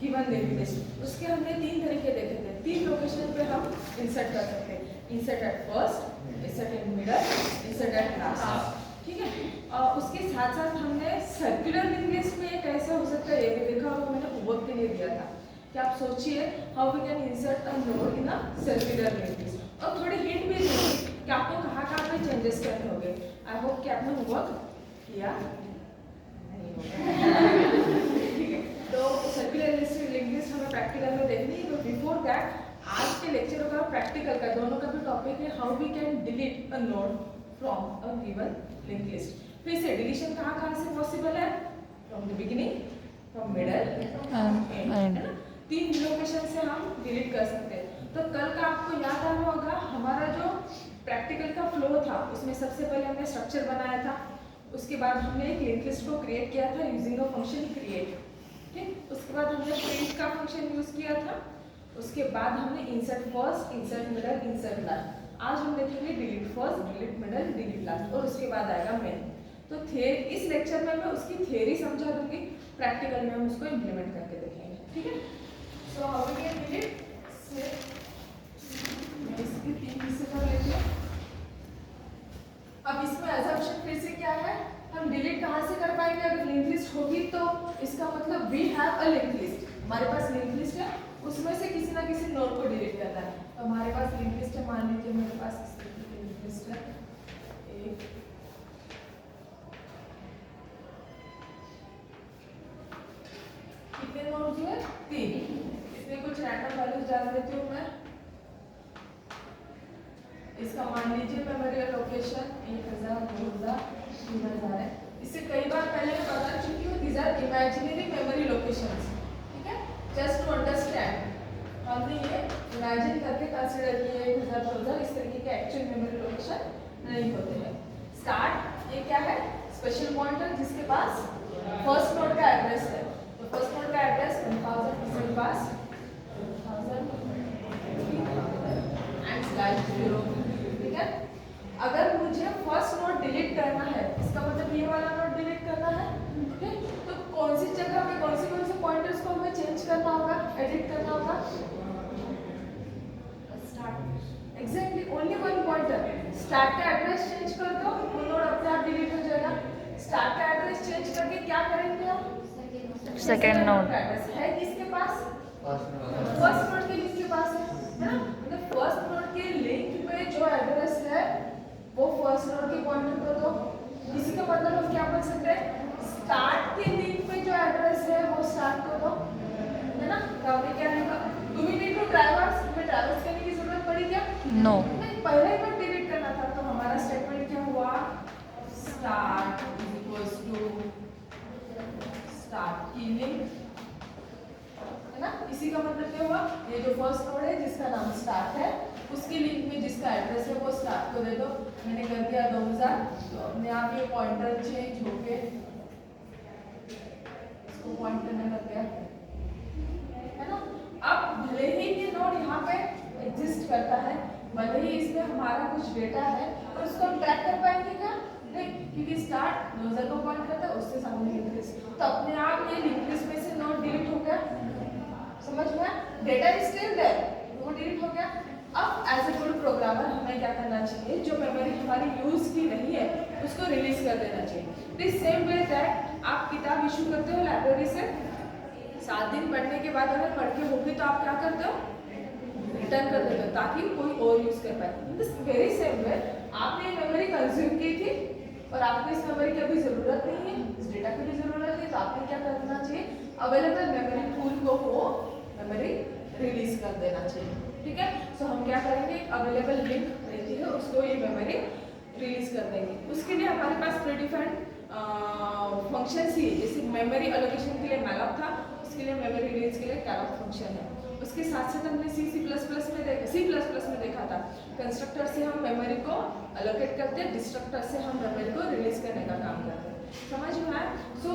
Given link list. उसके हमने 3 तरीके देखे थे, 3 लोकेशन पे हम इंसर्ट कर सकते हैं, insert at first, insert in middle, insert at last, ठीक है। और उसके साथ साथ हमने सर्कुलर लिंक लिस्ट में कैसे हो सकता है ये भी देखा, वो मैंने होमवर्क के लिए दिया था कि आप सोचिए how we can insert a node in a circular link list, और थोड़ी हिंट भी दूंगी कि आपको कहाँ कहाँ पे चेंजेस करने होंगे। आई होप कि आपने होमवर्क किया नहीं होगा ठीक है। तो सर्कुलर लिंक लिस्ट हमें प्रैक्टिकल में देखनी है, तो बिफोर दैट आज के लेक्चर का प्रैक्टिकल का दोनों का भी टॉपिक है how we can delete a node from a given link list. फिर से डिलीशन कहाँ कहाँ से पॉसिबल है, from the beginning, from middle end, है ना। 3 लोकेशन से हम डिलीट कर सकते हैं। तो कल का आपको याद आ रहा होगा हमारा जो प्रैक्टिकल का फ्लो था, उसमें सबसे पहले हमने स्ट्रक्चर बनाया था, उसके बाद हमने एक लिंक लिस्ट को क्रिएट किया था यूजिंग अ फंक्शन क्रिएट, ठीक। उसके बाद हमने प्रिंट का फंक्शन यूज किया था, उसके बाद हमने insert first, insert middle, insert last. आज हम देखेंगे delete first, delete middle, delete last, और उसके बाद आएगा मेन। तो इस लेक्चर में मैं उसकी थियरी समझा दूंगी, प्रैक्टिकल में हम उसको इम्प्लीमेंट करके देखेंगे, ठीक है। So how we can delete, मैं इसकी 3 हिस्से कर लेती हूँ। अब इसमें असम्पशन फिर से क्या है, हम डिलीट कहाँ से कर पाएंगे, अगर लिंक लिस्ट होगी तो इसका मतलब we have a link list, हमारे पास लिंक लिस्ट है, उसमें से किसी ना किसी नोड को डिलीट करना है। तो हमारे पास लिंक लिस्ट है, मान लीजिए मेरे पास इस तरीके की लिंक लिस्ट है, एक कितने नोड्स हुए, 3। इसमें कुछ रैंडम वैल्यूज डाल देती हूँ मैं, इसका मान लीजिए मेमोरी लोकेशन 1000, 2000, 3000 है। इससे कई बार पहले मैं बता चुकी हूँ, these are imaginary memory locations, ठीक है। जस्ट टू अंडरस्टैंड हमने ये इमेजिन करके कंसीडर किए 1000, 2000, इस तरीके के एक्चुअल मेमोरी लोकेशन नहीं होते हैं। स्टार्ट, ये क्या है, स्पेशल पॉइंटर जिसके पास फर्स्ट नोड का एड्रेस है, तो फर्स्ट नोड का एड्रेस 1000 किसके पास 1000 एंड स्लैश 0, ठीक है। अगर मुझे फर्स्ट नोड डिलीट करना है, इसका मतलब ये वाला नोड डिलीट करना है, ठीक, तो कौन सी जगह पे कौन से पॉइंटर्स को हमें चेंज करना होगा, एडिट करना होगा, start, exactly only one pointer. Start का एड्रेस चेंज कर दो, वो नोड अपने आप डिलीट हो जाएगा। स्टार्ट का एड्रेस चेंज करके क्या करेंगे हम, सेकंड नोड का एड्रेस है किसके पास, फर्स्ट नोड के लिंक के पास है ना। मतलब फर्स्ट नोड के लिंक पे जो एड्रेस है वो फर्स्ट नोड के पॉइंटर को दो। इसी का मतलब हम क्या बोल सकते हैं, स्टार्ट के लिंक पे जो एड्रेस है वो स्टार्ट को दो, है ना। तो हमने क्या लिखा, do we need to traverse, हमें ट्रैवर्स करने की जरूरत पड़ी क्या, नो, नहीं, पहले ही पर डिलीट करना था। तो हमारा स्टेटमेंट क्या हुआ, start is equals to start की लिंक, है ना। इसी का मतलब क्या हुआ, ये जो फर्स्ट नोड है जिसका नाम स्टार्ट है, उसके लिंक में जिसका एड्रेस है वो स्टार्ट को दे दो। मैंने कर दिया 2000, तो अपने आप ये पॉइंटर चेंज होके इसको पॉइंट करने लग गया, है ना। अब भले ही ये नोड यहाँ पे एग्जिस्ट करता है, भले ही इसमें हमारा कुछ डेटा है, और उसको हम ट्रैक कर पाएंगे क्या, नहीं, क्योंकि स्टार्ट 2000 को पॉइंट करता है, उससे सामने लिंक लिस्ट, तो अपने आप ये लिंक लिस्ट में से नोड डिलीट हो गया, समझ में, डेटा इज स्टिल देयर, वो डिलीट हो गया। अब एज ए गुड प्रोग्रामर हमें क्या करना चाहिए, जो मेमोरी हमारी यूज की नहीं है उसको रिलीज कर देना चाहिए। दिस सेम वे दैट आप किताब इशू करते हो लाइब्रेरी से, 7 दिन पढ़ने के बाद अगर पढ़ के होगी तो आप क्या करते हो, रिटर्न कर देते हो ताकि कोई और यूज कर पाए। दिस वेरी सेम वे आपने मेमोरी कंज्यूम की थी और आपको इस मेमोरी की अभी जरूरत नहीं है, इस डेटा की भी जरूरत है, तो आपने क्या करना चाहिए, अवेलेबल मेमोरी पूल को वो मेमोरी रिलीज कर देना चाहिए, ठीक है। सो हम क्या करेंगे, अवेलेबल लिंक रहती है उसको ये मेमोरी रिलीज कर देंगे। उसके लिए हमारे पास प्रीडिफाइंड फंक्शन ही है, जैसे मेमोरी एलोकेशन के लिए मैलॉक था, उसके लिए मेमोरी रिलीज के लिए कैलॉक फंक्शन है। उसके साथ साथ हमने C++ में देखा था, कंस्ट्रक्टर से हम मेमोरी को एलोकेट करते हैं, डिस्ट्रक्टर से हम मेमोरी को रिलीज करने का काम करते हैं, समझ में आया। सो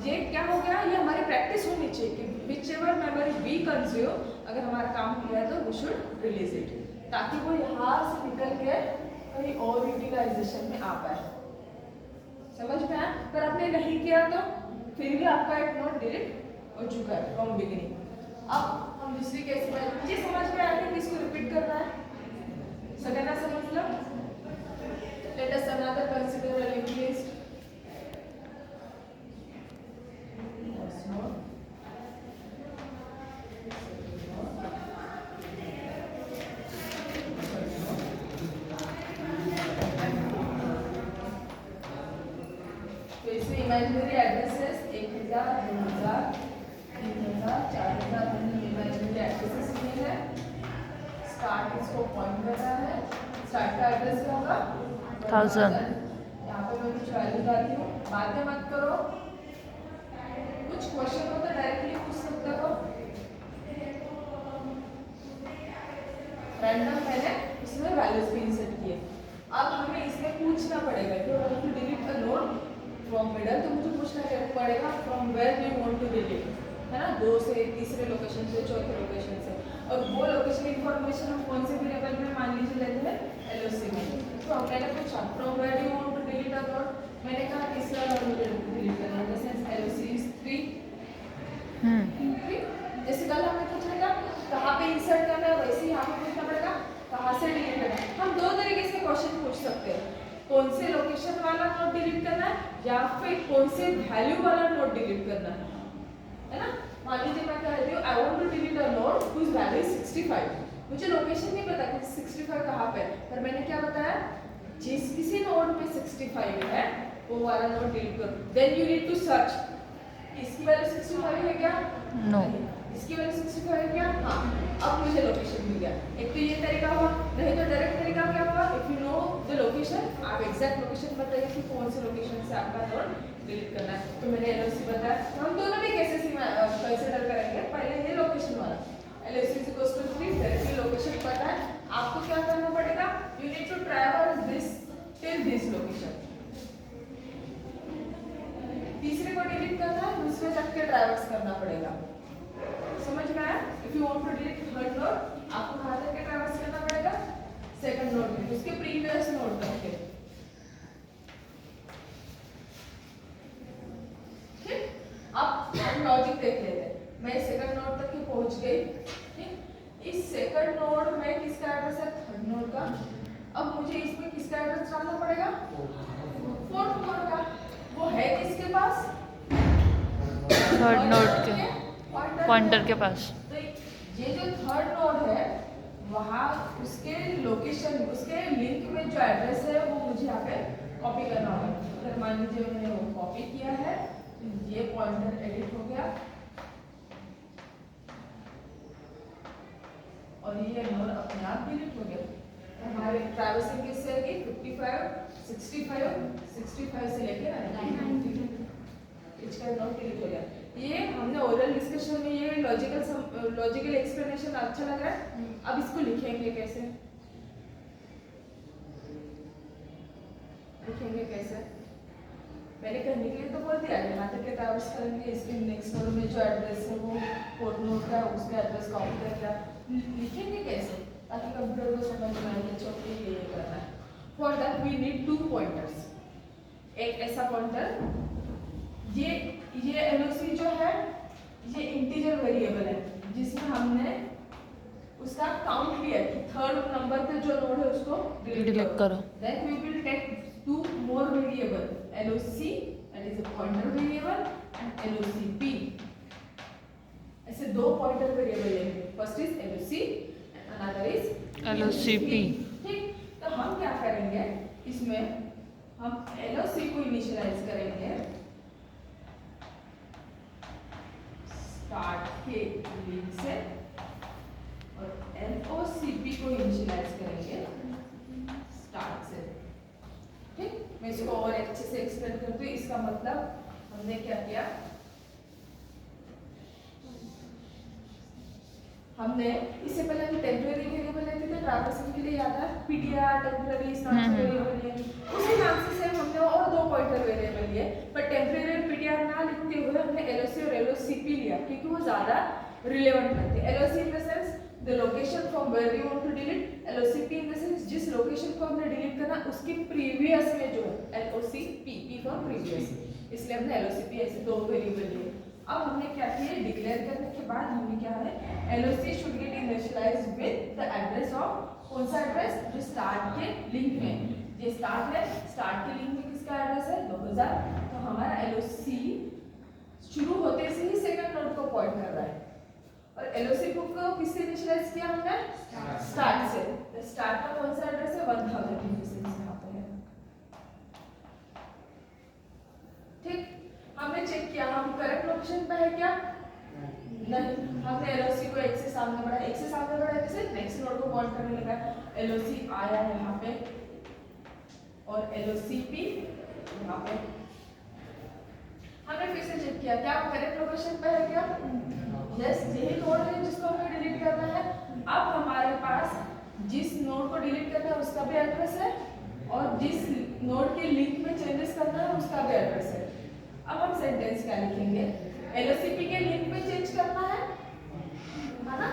ये क्या हो गया, ये हमारी प्रैक्टिस होनी चाहिए कि whichever memory we consume, अगर हमारा काम हो गया तो वी शुड रिलीज इट, ताकि वो यहाँ से निकल के कहीं और यूटिलाइजेशन में आ पाए, समझ में आया। पर आपने नहीं किया तो फिर भी आपका एक नोड डिलीट हो चुका है फ्रॉम बिगिनिंग। अब हम दूसरी केस में मुझे समझ में आया कि इसको रिपीट करना है। सगना समझ लो। Let us another consider a linked list. Imaginary addresses 1000, 2000, 3000, 4000 imaginary addresses लिए है। स्टार्ट इसको पॉइंट कर रहा है। स्टार्ट का एड्रेस क्या होगा 1000। यहाँ पे मैं कुछ वैल्यू डालती हूँ, बातें मत करो। कुछ क्वेश्चन हो तो डायरेक्टली पूछ सकते हो। रैंडम मैंने इसमें वैल्यूज भी इंसर्ट किए। अब हमें इसमें पूछना पड़ेगा कि want to delete a node from middle, तो मुझे पूछना पड़ेगा from where do you want to delete, है ना, 2 से तीसरे लोकेशन से चौथे लोकेशन से। और वो लोकेशन इंफॉर्मेशन हम कौन से वेरिएबल में मान लीजिए लेते हैं एलओसी में। तो मैंने पूछा from where do you want to delete a node, मैंने कहा तीसरा नोड मुझे डिलीट करना है, जैसे एलओसी इज 3। जैसे कल हमने पूछा था कहाँ पे इंसर्ट करना है, वैसे यहाँ पे पूछना पड़ेगा कहाँ से डिलीट करना है। हम 2 तरीके से क्वेश्चन पूछ सकते हैं, कौन से लोकेशन वाला नोड डिलीट करना है या फिर कौन से वैल्यू वाला नोड डिलीट करना है ना। मान लीजिए मैं कह रही हूँ I want to delete a node whose value is 65। मुझे लोकेशन नहीं पता कि 65 कहाँ पे है, पर मैंने क्या बताया जिस किसी नोड में 65 है वो वाला नोड डिलीट करो। Then you need to search इसकी वैल्यू 65 है क्या, नो, इसकी वैल्यू 65 है क्या, हाँ। अब मुझे लोकेशन मिल गया। एक तो ये तरीका हुआ, नहीं तो डायरेक्ट तरीका क्या हुआ, if you know the location, आप एग्जैक्ट लोकेशन बताइए कि कौन से लोकेशन से आपका नोड डिलीट करना है। तो मैंने एलओसी बताया, हम दोनों भी केसेस कंसीडर करेंगे। पहले ये लोकेशन वाला LOC is equal to 3, directly location पता है। आपको क्या करना पड़ेगा, you need to travel this till this location. तीसरे को डिलीट करना है, दूसरे तक के ट्रैवल्स करना पड़ेगा। समझ में आया? If you want to delete third node, आपको कहां तक के ट्रैवल्स करना पड़ेगा, सेकंड नोड में, उसके प्रीवियस नोड तक के। ठीक, अब हम लॉजिक देख लेते हैं। मैं सेकंड नोड तक के पहुंच गई। ठीक, इस सेकंड नोड में किसका एड्रेस है, थर्ड नोड का। अब मुझे इसमें किसका एड्रेस डालना पड़ेगा, फोर्थ नोड का। वो है किसके पास, थर्ड नोड के पॉइंटर के पास। तो ये जो थर्ड नोड है वहाँ उसके लोकेशन, उसके लिंक में जो एड्रेस है वो मुझे यहाँ पे कॉपी करना होगा। अगर मान लीजिए मैंने वो कॉपी किया है, ये पॉइंटर एडिट हो गया और ये नोड अपने आप डिलीट हो गया। हमारे ट्रैवर्सिंग किससे है, 55, 65 से लेके 90 इसका नोड डिलीट हो गया। ये हमने ओरल डिस्कशन में ये लॉजिकल एक्सप्लेनेशन अच्छा लग रहा है। अब इसको लिखेंगे कैसे, मैंने करने के लिए तो बोल दिया यहाँ तक के ट्रैवर्स करेंगे। इसके नेक्स्ट नोड में जो एड्रेस है वो फोर्थ नोड का, उसका एड्रेस कॉपी करके लिखेंगे कैसे ताकि कंप्यूटर को समझ में आए कि ये करना है। For that we need 2 pointers. एक ऐसा पॉइंटर, ये एलओसी जो है ये इंटीजर वेरिएबल है जिसमें हमने उसका काउंट लिया कि थर्ड नंबर पे जो नोड है उसको डिलीट करो। Then we will take 2 more variable, LOC that is a pointer variable and LOCP। ऐसे 2 pointer variable लेंगे, first is LOC and another is LOCP। ठीक, तो हम क्या करेंगे इसमें, हम LOC को इनिशियलाइज करेंगे स्टार्ट के लिंक से और LOCP को इनिशियलाइज करेंगे स्टार्ट से। ठीक, मैं इसको और अच्छे से एक्सप्लेन करती हूँ। इसका मतलब हमने क्या किया, हमने इससे पहले हम टेम्परेरी वेरिएबल लेते थे ट्रैवर्सिंग के लिए, याद है पीटीआर टेम्परेरी इस नाम से वेरिएबल है, उसी नाम से सेम हमने और 2 पॉइंटर वेरिएबल लिए। पर टेम्परेरी और पीटीआर ना लिखते हुए हमने एलओसी और एलओसीपी लिया क्योंकि वो ज्यादा रिलेवेंट लगते हैं। LOC in the sense the location from where you want to delete, LOCP in the sense जिस लोकेशन को हमने डिलीट करना उसके प्रीवियस में जो है, एलओसीपी, पी फॉर प्रीवियस, इसलिए हमने एलओसीपी ऐसे 2 वेरिएबल लिए। अब हमने क्या किया, डिक्लेयर करने के बाद हमने क्या है, LOC should get initialised with the address of, कौन सा एड्रेस, जो स्टार्ट के लिंक में, ये स्टार्ट है, स्टार्ट के लिंक में किसका एड्रेस है 2000, तो हमारा LOC शुरू होते से ही सेकंड नोड को पॉइंट कर रहा है। और LOC बुक को किससे इनिशियलाइज किया हमने, स्टार्ट से, तो स्टार्ट का कौन सा एड्रेस है 1000 यहाँ पे है। ठीक, हमने चेक किया हम करेक्ट लोकेशन पे है क्या, नहीं, हमने LOC को एक से सामने बढ़ाया, एक से सामने बढ़ाया जैसे नेक्स्ट नोड को पॉइंट करने लगा, LOC आया है यहाँ पे और LOCP यहाँ पे। हमने फिर से चेक किया क्या करेक्ट लोकेशन पे है क्या, यस, यही नोड है जिसको हमें डिलीट करना है। अब हमारे पास जिस नोड को डिलीट करना है उसका भी एड्रेस है और जिस नोड के लिंक में चेंजेस करना है उसका भी एड्रेस है। अब हम सेंटेंस क्या लिखेंगे, LOCP के लिंक में चेंज करना है ना,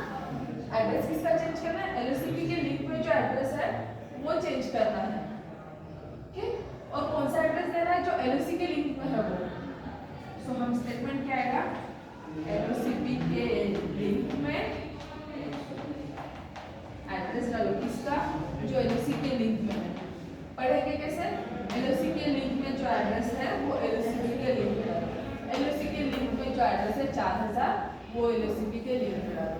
एड्रेस किसका चेंज करना है, LOCP के लिंक में जो एड्रेस है वो चेंज करना है। ठीक, और कौन सा एड्रेस देना है, जो LOC के लिंक में है वो। सो हम स्टेटमेंट क्या आएगा, LOCP के लिंक में एड्रेस डालो किसका, जो LOC के लिंक में है। पढ़ेंगे कैसे, LOC के लिंक में जो एड्रेस है वो LOCP के लिंक में डालो, LOC के लिंक में जो एड्रेस है 4000 वो LOCP के लिंक में डालो।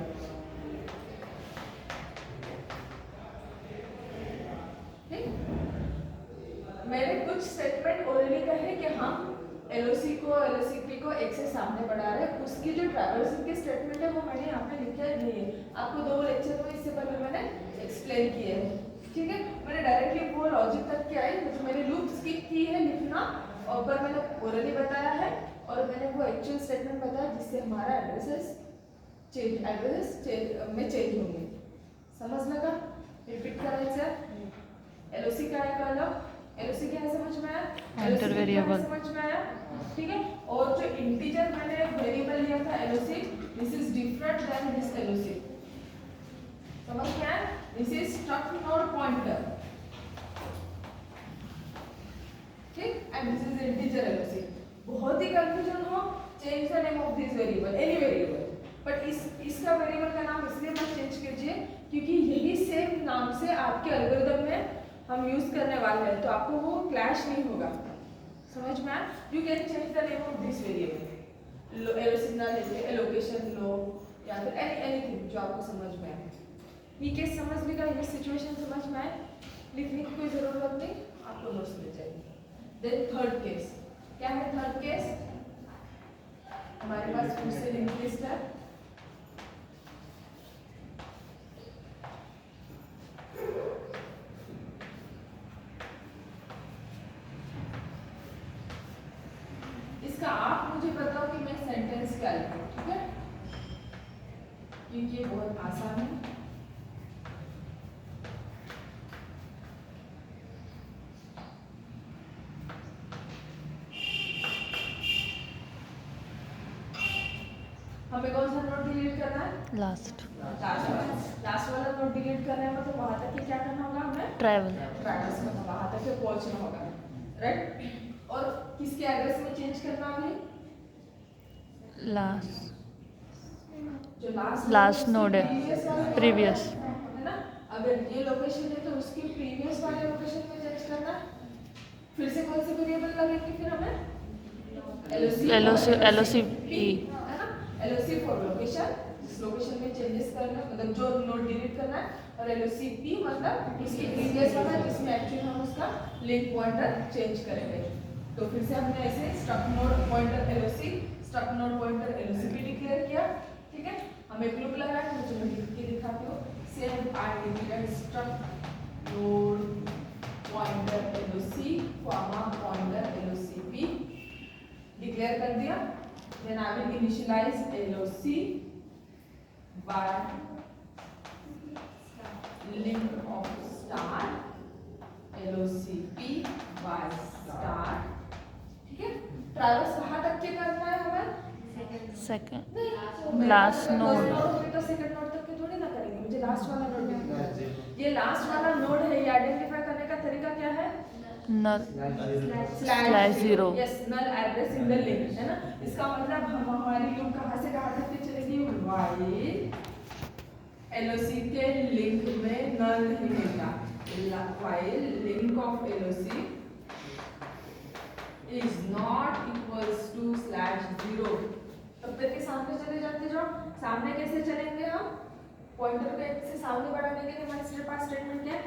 ठीक, मैंने कुछ स्टेटमेंट ऑलरेडी कहे कि हम LOC को LOCP को एक से सामने बढ़ा रहे हैं, उसकी जो ट्रैवर्सिंग की स्टेटमेंट है वो मैंने यहाँ पे लिखा नहीं है, आपको 2 लेक्चर में इससे पहले मैंने एक्सप्लेन किया है। ठीक है, मैंने डायरेक्टली वो लॉजिक तक के आई, तो मैंने लूप स्किप की है लिखना, और पर मैंने ऑलरेडी बताया है और मैंने वो एक्चुअल स्टेटमेंट बताया जिससे हमारा एड्रेस में चेंज होंगे। समझ लगा, रिपीट करायचं, LOC काय कळलं, LOC क्या है समझ में आया, एंटर वेरिएबल समझ में आया। ठीक है, और जो इंटीजर मैंने वेरिएबल लिया था LOC, this is different than this LOC, समझ में आया, this is struct node pointer, ठीक, and this is integer LOC। बहुत ही कंफ्यूजन हो, change the name of this variable, any variable, but इसका वेरिएबल का नाम इसलिए मत चेंज कीजिए क्योंकि यही सेम नाम से आपके एल्गोरिथम में हम यूज करने वाले हैं, तो आपको वो क्लैश नहीं होगा। समझ में आया, you can change the name of this variable, LOC ना लेके लोकेशन लो या फिर एनीथिंग जो आपको समझ में आए। ये केस समझ लेगा, ये सिचुएशन समझ में आए, लिखने की कोई जरूरत नहीं, आपको नोट्स मिल जाएगी। देन थर्ड केस, क्या है थर्ड केस, हमारे पास फिर से लिंक लिस्ट है, इसका आप मुझे बताओ कि मैं सेंटेंस क्या लिखूं, ठीक है, क्योंकि ये बहुत आसान है। हमें कौन सा नोट डिलीट करना है, लास्ट वाला नोट डिलीट करना है, मतलब वहां तक क्या करना होगा, हमें ट्रैवल ट्रैवर्स करना, वहां तक पहुंचना होगा, राइट। और किसके एड्रेस में चेंज करना है, लास्ट जो लास्ट नोड है, प्रीवियस है ना, अगर ये लोकेशन है तो उसकी प्रीवियस वाले लोकेशन में चेंज करना। फिर से कौन से वेरिएबल लगेंगे फिर हमें, LOCP है ना, LOC फॉर लोकेशन, जिस लोकेशन में चेंजेस करना मतलब जो नोड डिलीट करना है, और LOCP मतलब इसकी प्रीवियस वाला जिसमें एक्चुअली हम उसका लिंक पॉइंटर चेंज करेंगे। तो फिर से हमने ऐसे struct node pointer LOC, struct node pointer LOCP declare किया। ठीक है, हम एक लूप लगा रहे हैं, मुझे मैं लिख के दिखाती हूँ, save I declare struct node pointer LOC comma pointer LOCP declare कर दिया। Then I will initialise LOC by link of start LOCP by start। ठीक है, ट्रैवर्स कहाँ तक के करना है हमें, सेकंड लास्ट नोड, तो सेकंड नोड तक के थोड़ी ना करेंगे, मुझे लास्ट वाला नोड देखना है। ये लास्ट वाला नोड है, ये आइडेंटिफाई करने का तरीका क्या है, null slash 0, yes, null address in the link, है ना, इसका मतलब हम हमारी लूप कहाँ से कहाँ तक चलेगी, वाइल LOC के लिंक में नल नहीं मिलता, while link of LOC is not equals to /0। तब तक के सामने चले जाते जाओ। सामने कैसे चलेंगे हम, पॉइंटर को एक से सामने बढ़ाने के लिए हमारे पास स्टेटमेंट क्या है,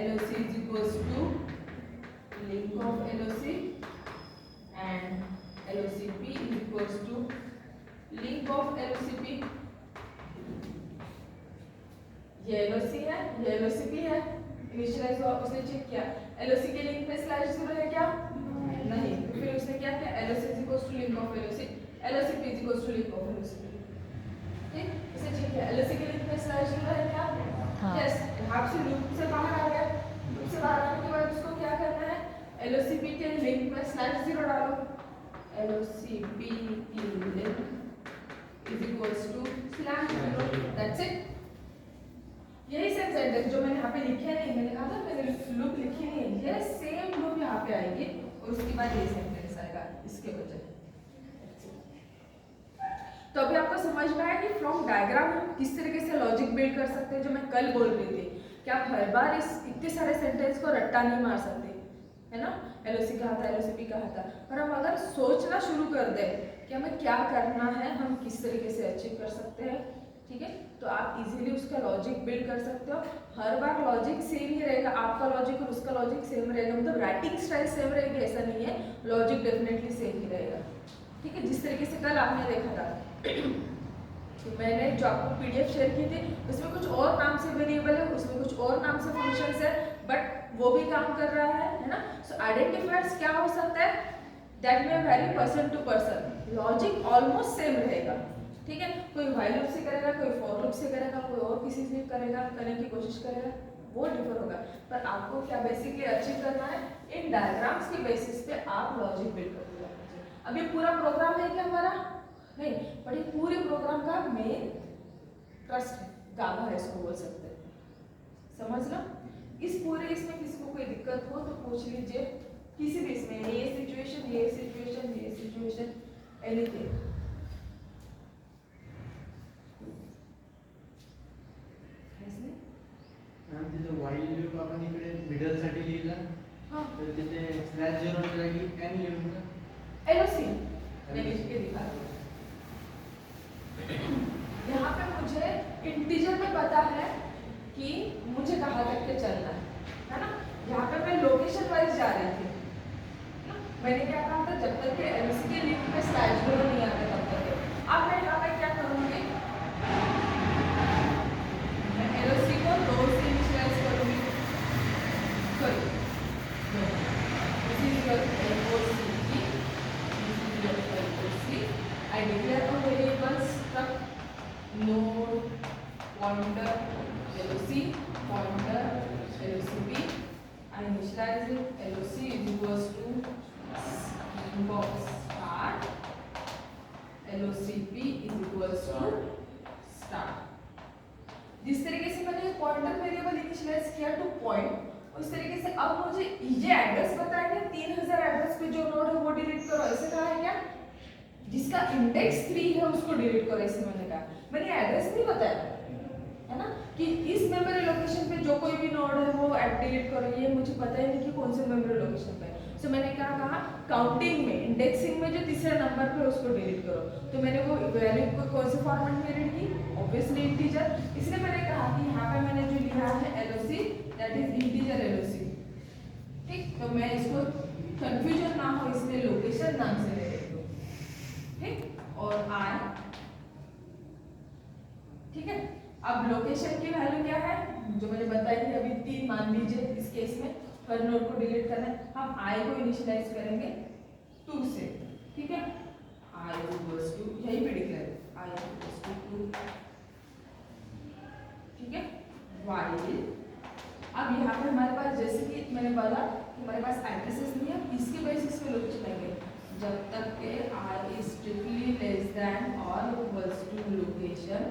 LOC is equals to link of LOC and LOCP is equals to link of LOCP। ये LOC है, ये LOCP है, इनिशियलाइज हुआ, उसने चेक किया LOC के लिंक में /0 है क्या, नहीं, फिर उसने क्या किया, LOC is equals to link of LOC, LOCP is equals to link of LOCP। ठीक, इसे चेक किया LOC के लिंक में /0 है क्या, यस, यहाँ से लूप से बाहर आ गया। लूप से बाहर आने के बाद उसको क्या करना है, LOCP के लिंक में /0 डालो, LOCP की link is equals to /0, that's it. यही सेम सेंटेंस जो मैंने यहाँ पे लिखे नहीं, मैंने कहा था मैंने लूप लिखी नहीं है, ये सेम लूप यहाँ पे आएगी और उसके बाद ये सेंटेंस आएगा इसके बजाय। तो अभी आपको समझ में आया कि फ्रॉम डायग्राम हम किस तरीके से लॉजिक बिल्ड कर सकते हैं, जो मैं कल बोल रही थी कि आप हर बार इस इतने सारे सेंटेंस को रट्टा नहीं मार सकते, है ना। LOC कहा था, LOCP कहा था, पर हम अगर सोचना शुरू कर दें कि हमें क्या करना है, हम किस तरीके से अचीव कर सकते हैं, ठीक है, तो आप इजीली उसका लॉजिक बिल्ड कर सकते हो। हर बार लॉजिक सेम ही रहेगा, आपका लॉजिक और उसका लॉजिक सेम रहेगा, मतलब राइटिंग स्टाइल सेम रहेगी ऐसा नहीं है, लॉजिक डेफिनेटली सेम ही रहेगा, ठीक है। जिस तरीके से कल आपने देखा था तो मैंने जो आपको PDF शेयर की थी उसमें कुछ और नाम से वेरिएबल है, उसमें कुछ और नाम से फंक्शंस है, बट वो भी काम कर रहा है ना। सो आइडेंटिफायर्स क्या हो सकता है, दैट में vary person to person, logic almost same रहेगा, ठीक है। कोई व्हाइल लूप से करेगा, कोई फॉर लूप से करेगा, कोई और किसी से करेगा, करने की कोशिश करेगा, वो डिफर होगा, पर आपको क्या बेसिकली अचीव करना है, इन डायग्राम्स के बेसिस पे आप लॉजिक बिल्ड करते जाओ। अब ये पूरा प्रोग्राम है क्या हमारा, नहीं, पर ये पूरे प्रोग्राम का मेन ट्रस्ट है, गाभा है, इसको बोल सकते हैं, समझ लो। इस पूरे इसमें किसी को कोई दिक्कत हो तो पूछ लीजिए, किसी भी इसमें, ये सिचुएशन, ये सिचुएशन, ये सिचुएशन, एनीथिंग। वाइल लूप आपण इकडे मिडल साठी लिहिला, तर तिथे /0 च्या जागी काय लिहू का, LOC मैं लिख के दिखा दूँ। यहाँ पे मुझे इंटीजर में पता है कि मुझे कहाँ तक के चलना है ना। यहाँ पे मैं लोकेशन वाइज जा रही थी ना, मैंने क्या कहा था, जब तक के LOC के लिंक में /0 नहीं आता तब तक के। अब मैं यहाँ पे क्या करूँगी, मैं LOC को 2 से इनिशियलाइज करूँगी, sorry I declare a variable struct node pointer LOC pointer LOCP. I initialize it, LOC is equals to inbox start, LOCP is equals to start. जिस तरीके से मैंने पॉइंटर वेरिएबल इनिशियलाइज किया टू पॉइंट, उस तरीके से अब मुझे ये एड्रेस बताएंगे 3000 एड्रेस पे जो नोड है वो डिलीट करो, ऐसे कहा है क्या, जिसका इंडेक्स 3 है उसको डिलीट करो, ऐसे मैंने कहा। मैंने एड्रेस नहीं बताया है ना कि इस मेमोरी लोकेशन पे जो कोई भी नोड है वो डिलीट करो, ये मुझे पता ही नहीं कि कौन से मेमोरी लोकेशन पे। सो मैंने क्या कहा, काउंटिंग में, इंडेक्सिंग में जो तीसरे नंबर पे उसको डिलीट करो। तो मैंने वो वैल्यू को कौन से फॉर्मेट में रीड की, ऑब्वियसली इंटीजर, इसलिए मैंने कहा कि यहाँ पे मैंने जो लिखा है LOC that is integer LOC, ठीक। तो मैं इसको कंफ्यूजन ना हो इसलिए लोकेशन नाम से ले लेती हूँ, ठीक। और I, ठीक है। अब लोकेशन की वैल्यू क्या है, जो मैंने बताई थी अभी 3 मान लीजिए, इस केस में हर नोड को डिलीट करना है, हम I को इनिशियलाइज करेंगे 2 से, ठीक है। I इक्वल्स टू, यही पे डिक्लेयर I इक्वल्स टू 2, ठीक है। वाइल, अब यहाँ पे हमारे पास जैसे कि मैंने बोला कि हमारे पास एड्रेसेस नहीं है, इसके बेसिस पे लोग चलेंगे जब तक के I is strictly less than or equals to location,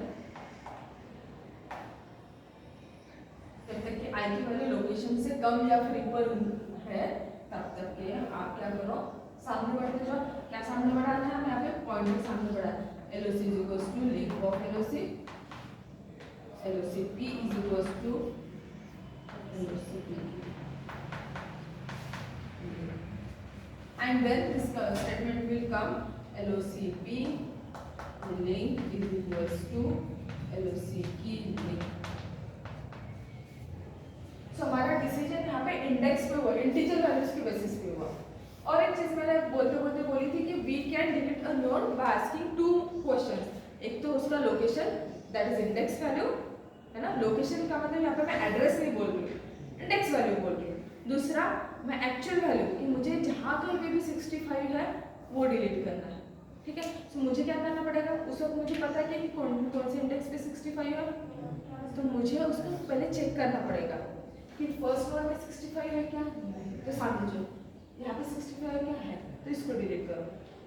जब तक कि I की वैल्यू लोकेशन से कम या फिर इक्वल है तब तक के आप क्या करो, सामने बढ़ते जाओ, क्या सामने बढ़ाना है हमें? यहाँ पे पॉइंटर सामने बढ़ाना है। LOC is equals to link of LOC, LOCP is equals to LOCP, and then this statement will come LOCP link is equals to LOC key link। सो हमारा डिसीजन यहाँ पे इंडेक्स पे हुआ, इंटीजर वैल्यूज के basis पे हुआ। और एक चीज मैंने बोलते बोलते बोली थी कि we can delete a node by asking two questions. एक तो उसका location, that is index value, है ना। लोकेशन का मतलब यहाँ पे मैं एड्रेस नहीं बोल रही हूँ, इंडेक्स वैल्यू बोल रही हूँ। दूसरा मैं एक्चुअल वैल्यू कि मुझे जहाँ कहीं पे भी 65 है वो डिलीट करना है, ठीक है। तो मुझे क्या करना पड़ेगा? उस वक्त मुझे पता है कि कौन से इंडेक्स पे 65 है, तो मुझे उसको पहले चेक करना पड़ेगा कि फर्स्ट नोड में 65 है क्या, तो सामने जो यहाँ पे 65 क्या है, तो इसको डिलीट करो।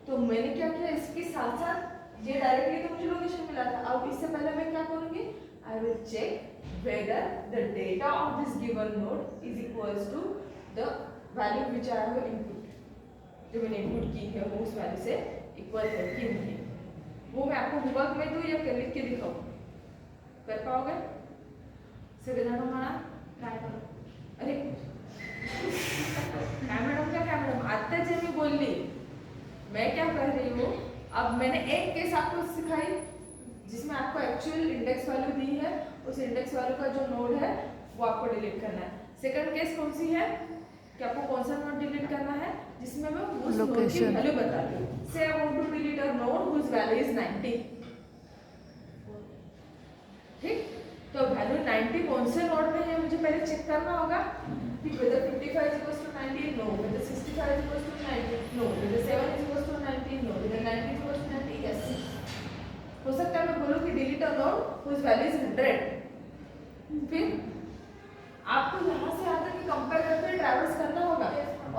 तो मैंने क्या किया, इसके साथ साथ ये डायरेक्टली तो मुझे लोकेशन मिला था। अब इससे पहले मैं क्या करूँगी, I will check whether the data of this given node is equals to the value which I have input, जो मैंने इनपुट की है वो उस वैल्यू से इक्वल है कि नहीं। वो मैं आपको होमवर्क में दूँ या लिख के दिखाऊँ? कर पाओगे? सगळेजण म्हणा ट्राय करो। अरे काय मैडम आता जे मी बोलली, मैं क्या कर रही हूँ, अब मैंने एक केस आपको सिखाई जिसमें आपको एक्चुअल इंडेक्स वैल्यू दी है, उस इंडेक्स वैल्यू का जो नोड है वो आपको डिलीट करना है। सेकंड केस कौन सी है कि आपको कौन सा नोड डिलीट करना है, जिसमें मैं उस नोड की वैल्यू बता रही हूँ। Say I want to delete a node whose value is 90, ठीक। तो वैल्यू 90 कौन से नोड में है मुझे पहले चेक करना होगा कि whether 55 is equals to 90 no, whether 65 is equals to 90 no, whether 7 is equals to 90 no, whether 90 is equals to 90 yes। हो सकता है मैं बोलूं कि delete a node whose value is 100, फिर आपको यहाँ से यहाँ तक कंपेयर करके ट्रैवर्स करना होगा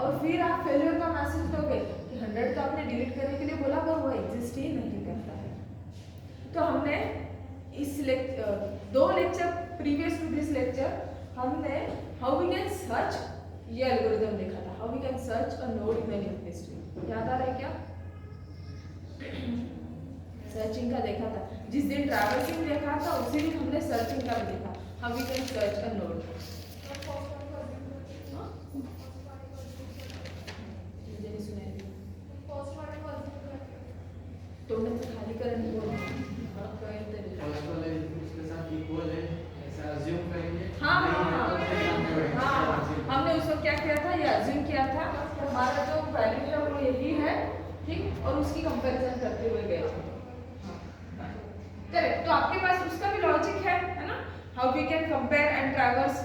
और फिर आप फेलियर का मैसेज दोगे कि 100 तो आपने डिलीट करने के लिए बोला पर वो एग्जिस्ट ही नहीं करता है। तो हमने इस दो lecture previous to this lecture हमने हाउ वी कैन सर्च ये एल्गोरिथम देखा था, how we can search a node in the linked list. याद आ रहा है क्या? सर्चिंग का देखा था, जिस दिन ट्रैवर्सिंग देखा था उसी दिन हमने सर्चिंग का भी देखा, how we can search a node. तोड़ने खाली करने बोल हमने उसको क्या किया था, ये अज्यूम किया था हमारा जो वैल्यू है वो यही है, ठीक, और उसकी कंपैरिजन करते हुए गए थे। करेक्ट। तो आपके पास उसका भी लॉजिक है ना, how we can compare and traverse,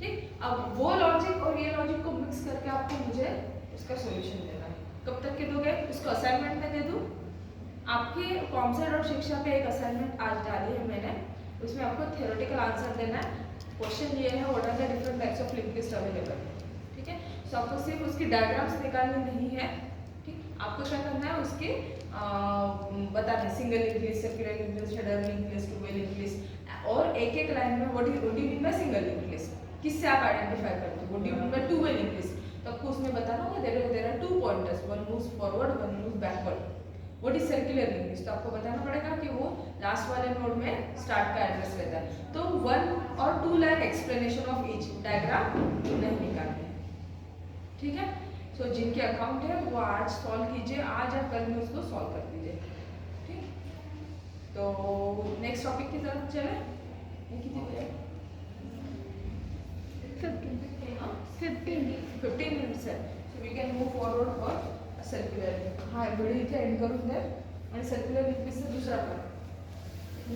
ठीक। अब वो लॉजिक और ये लॉजिक को मिक्स करके आपको मुझे उसका सॉल्यूशन देना है। कब तक के दोगे? उसको असाइनमेंट में दे दूं? आपके कॉमसेट और शिक्षा पे एक असाइनमेंट आज डाली है मैंने, उसमें आपको थ्योरेटिकल आंसर देना है। क्वेश्चन ये है what are the different types of link list available, ठीक है। सो आपको सिर्फ उसकी डायग्राम्स निकालनी नहीं है, ठीक। आपको क्या करना है, उसके बताना है single link list, circular link list, header link list, two way link list, और एक एक लाइन में what do you mean by single link list, किससे आप आइडेंटिफाई करते हो, what do you mean by two way link list. तो आपको उसमें बताना होगा there are two pointers, one moves forward, one moves backward. What is circular link list, तो आपको बताना पड़ेगा कि वो लास्ट वाले नोड में स्टार्ट का एड्रेस रहता है। तो 1 और 2 line explanation of each diagram नहीं निकालते, ठीक है। सो जिनके अकाउंट है वो आज सॉल्व कीजिए, आज या कल में उसको सॉल्व कर दीजिए, ठीक। तो नेक्स्ट टॉपिक की तरफ चले। ये कितनी बजे? 15 मिनट्स है। So we can move forward for circular. हाँ वीडियो इथे एंड करून द्या आणि सर्कुलर लिंक लिस्टचा दुसरा पार्ट